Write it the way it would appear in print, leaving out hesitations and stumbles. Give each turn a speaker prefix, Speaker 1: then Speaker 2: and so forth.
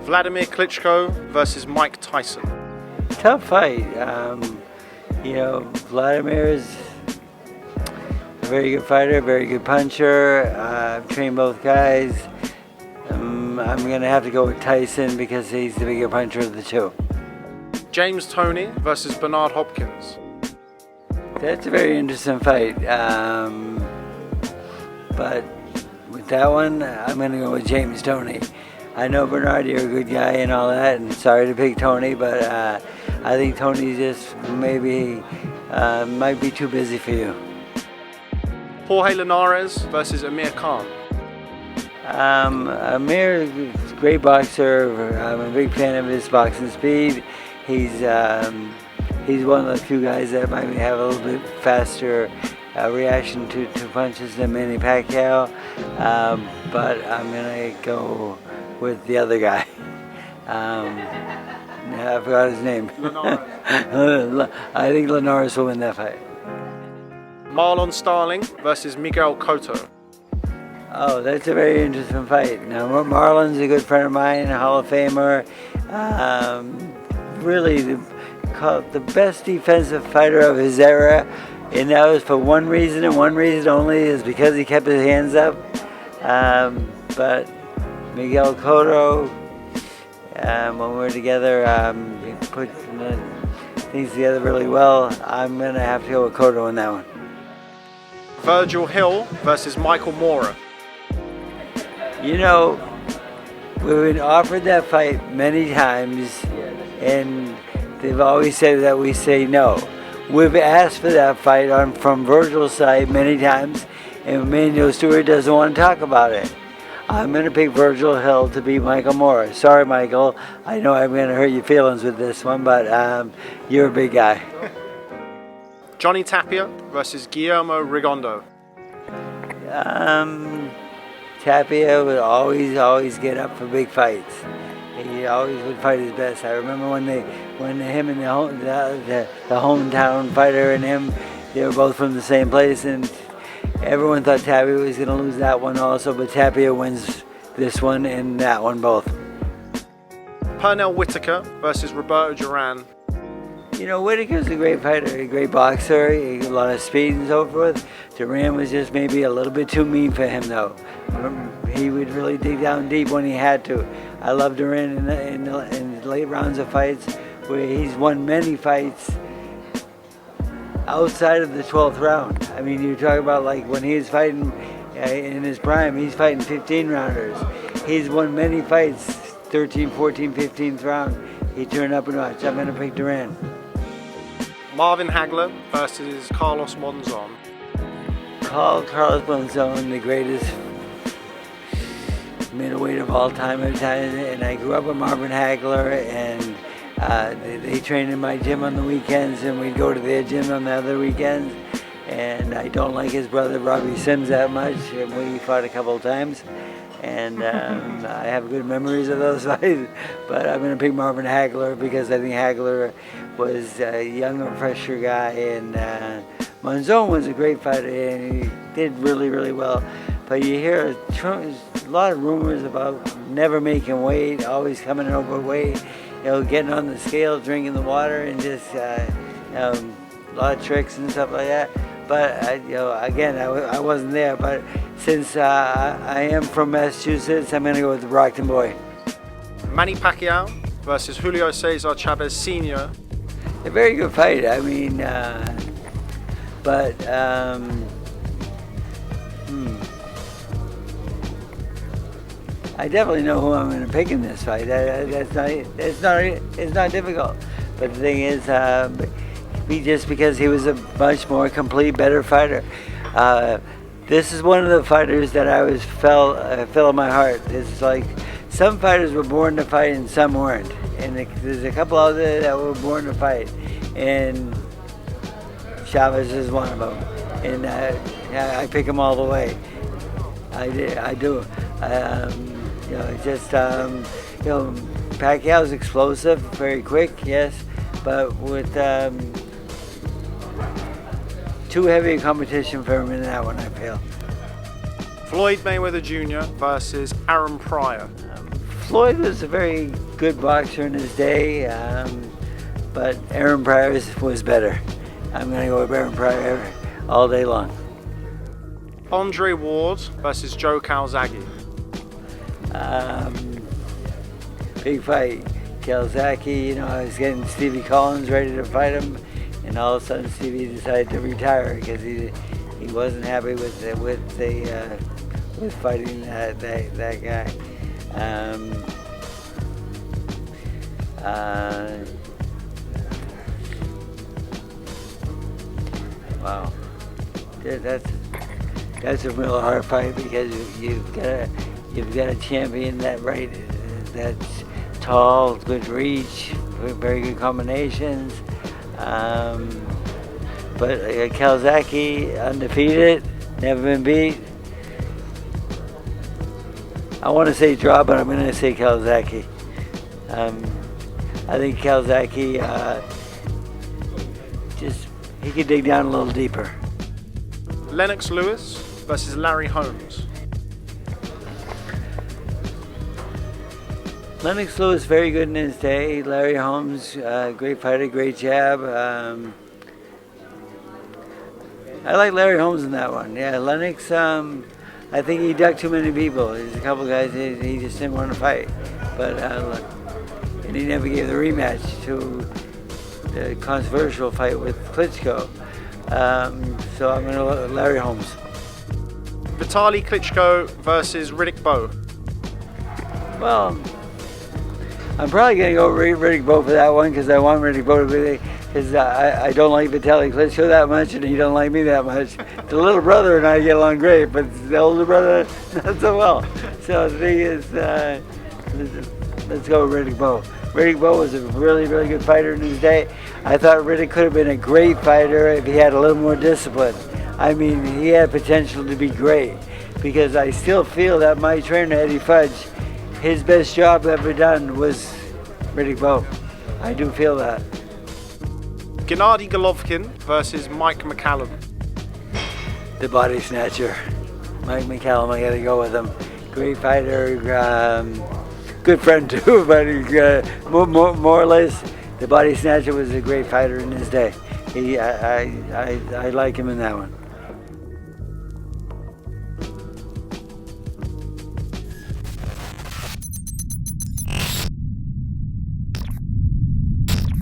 Speaker 1: Vladimir Klitschko versus Mike Tyson.
Speaker 2: Tough fight. You know, Vladimir is a very good fighter, very good puncher. I've trained both guys. I'm going to have to go with Tyson because he's the bigger puncher of the two.
Speaker 1: James Toney versus Bernard Hopkins.
Speaker 2: That's a very interesting fight. But with that one, I'm going to go with James Toney. I know, Bernard, you're a good guy and all that, and sorry to pick Toney, but I think Toney just maybe might be too busy for you.
Speaker 1: Jorge Linares versus Amir Khan.
Speaker 2: Amir is a great boxer. I'm a big fan of his boxing speed. He's one of the few guys that might have a little bit faster reaction to punches than Manny Pacquiao. But I'm going to go with the other guy. I forgot his name. I think Linares will win that fight.
Speaker 1: Marlon Starling versus Miguel COTTO.
Speaker 2: Oh, that's a very interesting fight. Now, Marlon's a good friend of mine, a Hall of Famer. Really the best defensive fighter of his era. And that was for one reason and one reason only, is because he kept his hands up. But Miguel COTTO, when we're together, he put things together really well. I'm going to have to go with COTTO on that one.
Speaker 1: Virgil Hill versus Michael Moorer.
Speaker 2: You know, we've been offered that fight many times, and they've always said that we say no. We've asked for that fight from Virgil's side many times, and Emmanuel Stewart doesn't want to talk about it. I'm going to pick Virgil Hill to beat Michael Moorer. Sorry, Michael. I know I'm going to hurt your feelings with this one, but you're a big guy.
Speaker 1: Johnny Tapia versus Guillermo RigondeauX.
Speaker 2: Tapia would always get up for big fights. He always would fight his best. I remember when him and the hometown fighter and him, they were both from the same place, and everyone thought Tapia was going to lose that one also, but Tapia wins this one and that one both.
Speaker 1: Pernell Whitaker versus Roberto Duran.
Speaker 2: You know, Whitaker's a great fighter, a great boxer, he had a lot of speed and so forth. Duran was just maybe a little bit too mean for him, though. He would really dig down deep when he had to. I love Duran in the late rounds of fights, where he's won many fights outside of the 12th round. I mean, you talk about like when he was fighting in his prime, he's fighting 15-rounders. He's won many fights, 13, 14, 15th round. He turned up a notch. I'm going to pick Duran.
Speaker 1: Marvin Hagler versus Carlos Monzon.
Speaker 2: Carlos Monzon, the greatest middleweight of all time, and I grew up with Marvin Hagler, and they trained in my gym on the weekends, and we'd go to their gym on the other weekends. And I don't like his brother Robbie Sims that much, and we fought a couple of times, and I have good memories of those fights. But I'm going to pick Marvin Hagler because I think Hagler was a younger, fresher guy, and Monzon was a great fighter, and he did really, really well. But you hear a lot of rumors about never making weight, always coming in overweight, you know, getting on the scale, drinking the water, and just a lot of tricks and stuff like that. But you know, again, I wasn't there. But since I am from Massachusetts, I'm going to go with the Brockton boy.
Speaker 1: Manny Pacquiao versus Julio Cesar Chavez Sr.
Speaker 2: A very good fight. I mean, I definitely know who I'm going to pick in this fight. It's not difficult. But the thing is, just because he was a much more complete, better fighter. This is one of the fighters that I always felt in my heart. It's like some fighters were born to fight and some weren't. And there's a couple out there that were born to fight. And Chavez is one of them. And I pick him all the way. I do. You know, just, you know, Pacquiao's explosive, very quick, yes, but with too heavy a competition for him in that one, I feel.
Speaker 1: Floyd Mayweather Jr. versus Aaron Pryor.
Speaker 2: Floyd was a very good boxer in his day, but Aaron Pryor was better. I'm going to go with Aaron Pryor all day long.
Speaker 1: Andre Ward versus Joe Calzaghe.
Speaker 2: Big fight. Calzaghe, you know, I was getting Stevie Collins ready to fight him, and all of a sudden Stevie decided to retire because he wasn't happy with fighting that guy. Wow, that's a real hard fight because you've got a champion that's tall, good reach, very good combinations. But Calzaghe, undefeated, never been beat. I want to say draw, but I'm going to say Calzaghe. I think Calzaghe he could dig down a little deeper.
Speaker 1: Lennox Lewis versus Larry Holmes.
Speaker 2: Lennox Lewis very good in his day. Larry Holmes, great fighter, great jab. I like Larry Holmes in that one. Yeah, Lennox, I think he ducked too many people. There's a couple guys he just didn't want to fight. But and he never gave the rematch to the controversial fight with Klitschko. So I'm going to look at Larry Holmes.
Speaker 1: Vitaly Klitschko versus Riddick Bowe.
Speaker 2: Well, I'm probably going to go Riddick Bowe for that one because I want Riddick Bowe to be because I don't like Vitaly Klitschko that much and he don't like me that much. The little brother and I get along great, but the older brother not so well. So the thing is, let's go with Riddick Bowe. Riddick Bowe was a really, really good fighter in his day. I thought Riddick could have been a great fighter if he had a little more discipline. I mean, he had potential to be great because I still feel that my trainer, Eddie Fudge, his best job ever done was Riddick Bowe. I do feel that.
Speaker 1: Gennady Golovkin versus Mike McCallum.
Speaker 2: The body snatcher. Mike McCallum, I gotta go with him. Great fighter, good friend too, but more or less, the body snatcher was a great fighter in his day. I like him in that one.